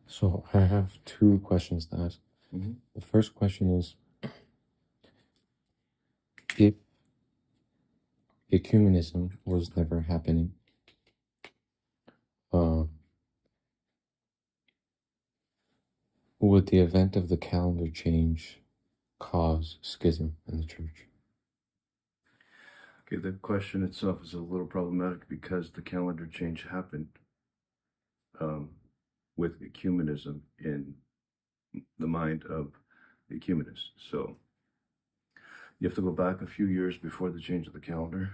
So I have two questions to ask. The first question is, if ecumenism was never happening, would the event of the calendar change cause schism in the church? Okay, the question itself is a little problematic because the calendar change happened with ecumenism in the mind of the ecumenists. So you have to go back a few years before the change of the calendar.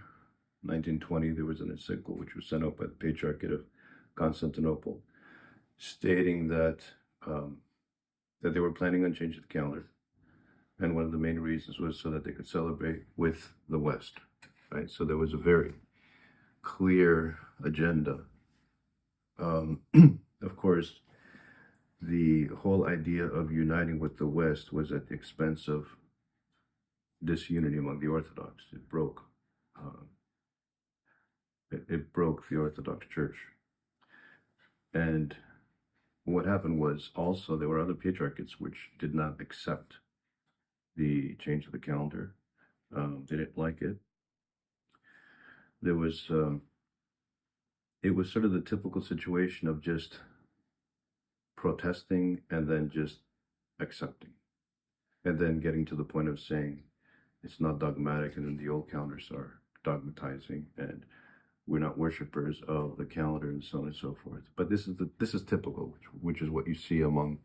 1920, there was an encyclical which was sent out by the Patriarchate of Constantinople stating that they were planning on changing the calendar. And one of the main reasons was so that they could celebrate with the West, right? So there was a very clear agenda. Of course, the whole idea of uniting with the West was at the expense of disunity among the Orthodox. It broke the Orthodox Church. And what happened was also there were other patriarchates which did not accept the change of the calendar. They didn't like it. There was it was sort of the typical situation of just protesting and then just accepting, and then getting to the point of saying it's not dogmatic, and then the old calendars are dogmatizing, and we're not worshippers of the calendar, and so on and so forth. But this is typical, which is what you see among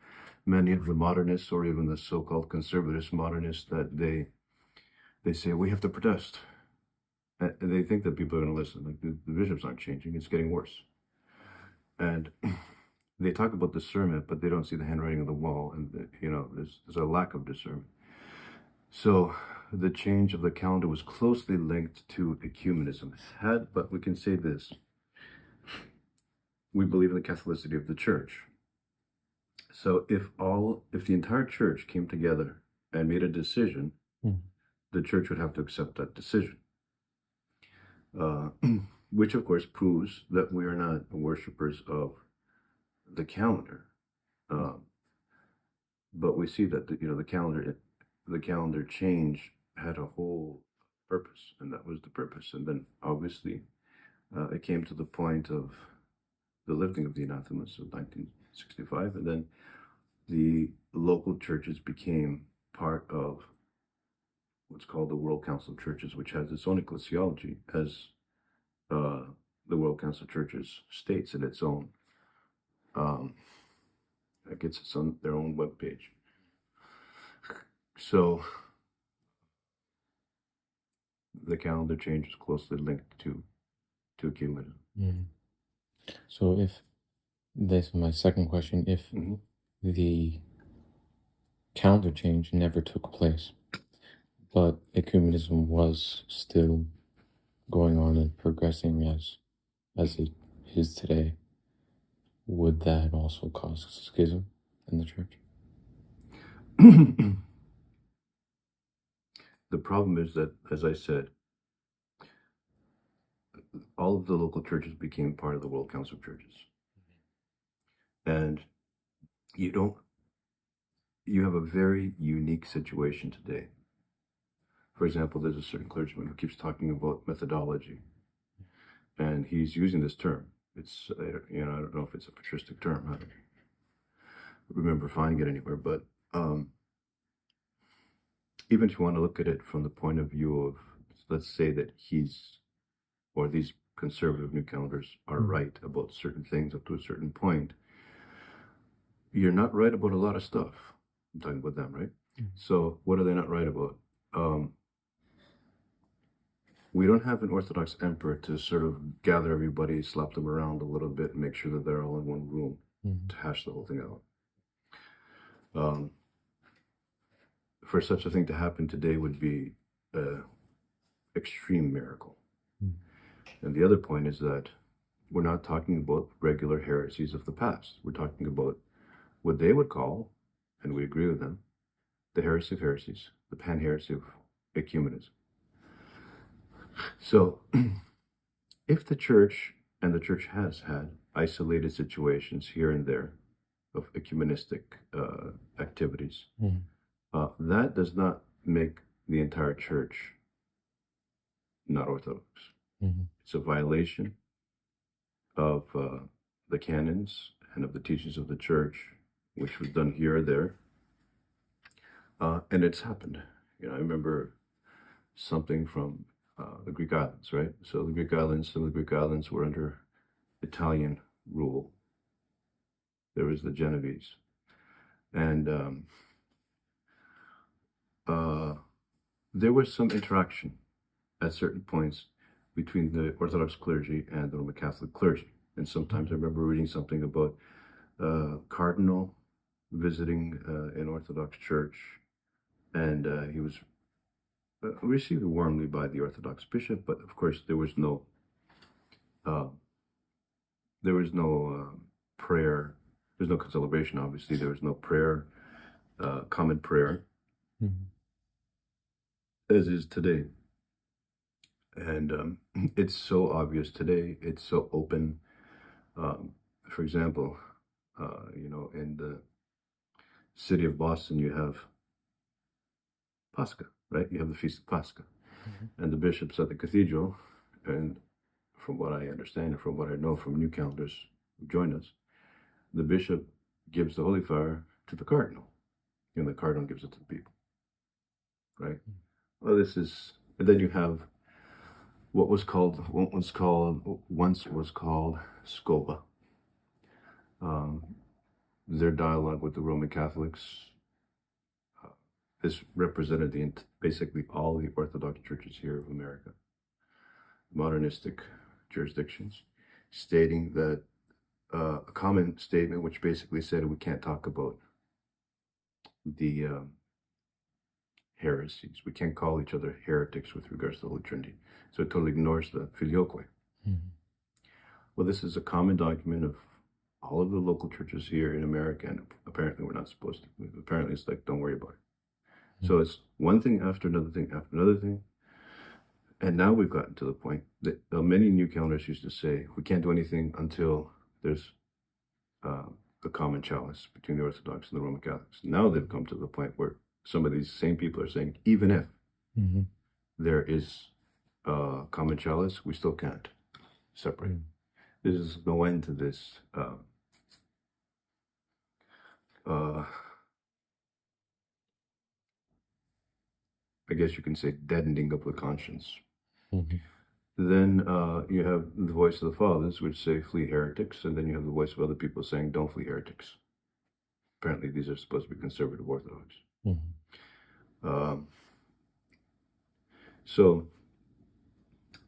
many of the modernists, or even the so-called conservative modernists, that they say we have to protest. And they think that people are going to listen. Like the bishops aren't changing; it's getting worse. And they talk about discernment, but they don't see the handwriting on the wall, and there's a lack of discernment. So the change of the calendar was closely linked to ecumenism. But we can say this: we believe in the Catholicity of the Church. So if the entire church came together and made a decision, the church would have to accept that decision. Which of course proves that we are not worshippers of the calendar. But we see that the calendar change had a whole purpose, and that was the purpose. And then obviously it came to the point of the lifting of the anathemas of 1965, and then the local churches became part of what's called the World Council of Churches, which has its own ecclesiology, as the World Council of Churches states in its own, it gets its on their own webpage. So the calendar change is closely linked to ecumenism. So this is my second question, if the calendar change never took place, but ecumenism was still going on and progressing as it is today, would that also cause schism in the church? The problem is that, as I said, all of the local churches became part of the World Council of Churches. And you have a very unique situation today. For example, there's a certain clergyman who keeps talking about methodology, and he's using this term. It's, I don't know if it's a patristic term. I don't remember finding it anywhere, but even if you want to look at it from the point of view of, let's say that these conservative new calendars are right about certain things up to a certain point, you're not right about a lot of stuff. I'm talking about them, right? So what are they not right about? We don't have an Orthodox emperor to sort of gather everybody, slap them around a little bit, and make sure that they're all in one room to hash the whole thing out. For such a thing to happen today would be an extreme miracle. And the other point is that we're not talking about regular heresies of the past. We're talking about what they would call, and we agree with them, the heresy of heresies, the pan-heresy of ecumenism. So if the church, and the church has had isolated situations here and there, of ecumenistic activities. Mhm. That does not make the entire church not Orthodox. Mhm. It's a violation of the canons and of the teachings of the church, which was done here or there. And it's happened. I remember something from the Greek islands, right? So the Greek islands, some of the Greek islands were under Italian rule. There was the Genovese. And there was some interaction at certain points between the Orthodox clergy and the Roman Catholic clergy. And sometimes I remember reading something about cardinal visiting an Orthodox church, and he was received warmly by the Orthodox bishop, but of course there was no uh, prayer. There's no concelebration. Obviously, there was no prayer, common prayer, Mhm. as is today. And it's so obvious today. It's so open. For example, in the city of Boston, you have Pascha, right? You have the Feast of Pascha. Mhm. And the bishops at the cathedral, and from what I understand and from what I know from new calendars who joined us, the bishop gives the holy fire to the cardinal, and the cardinal gives it to the people, right? Well, and then you have what once was called scoba. Their dialogue with the Roman Catholics. This represented basically all the Orthodox churches here of America, modernistic jurisdictions, stating that a common statement which basically said we can't talk about the heresies. We can't call each other heretics with regards to the Holy Trinity. So it totally ignores the filioque. Mhm. Well, this is a common document of all of the local churches here in America, and apparently we're not supposed to. Apparently it's like, don't worry about it. So it's one thing after another thing after another thing. And now we've gotten to the point that many new calendars used to say we can't do anything until there's a common chalice between the Orthodox and the Roman Catholics. Now they've come to the point where some of these same people are saying, even if Mhm. there is a common chalice, we still can't separate. Mhm. There's no end to this. I guess you can say deadening of the conscience. Mhm. Then you have the voice of the fathers, which say flee heretics, and then you have the voice of other people saying don't flee heretics. Apparently, these are supposed to be conservative Orthodox. Mhm. Um, so,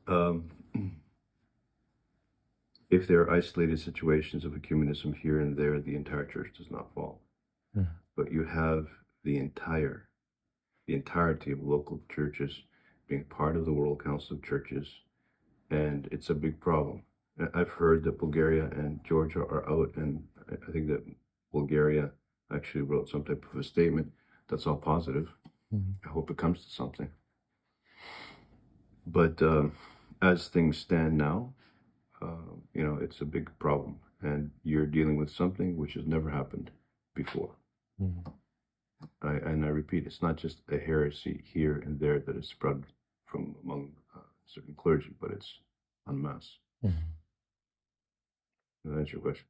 um, if there are isolated situations of ecumenism here and there, the entire church does not fall. Mhm. But you have the entirety of local churches being part of the World Council of Churches, and it's a big problem. I've heard that Bulgaria and Georgia are out, and I think that Bulgaria actually wrote some type of a statement that's all positive. Mhm. I hope it comes to something. But as things stand now, it's a big problem, and you're dealing with something which has never happened before. Mhm. I repeat, it's not just a heresy here and there that is spread from among certain clergy, but it's en masse. Mhm. That's your question.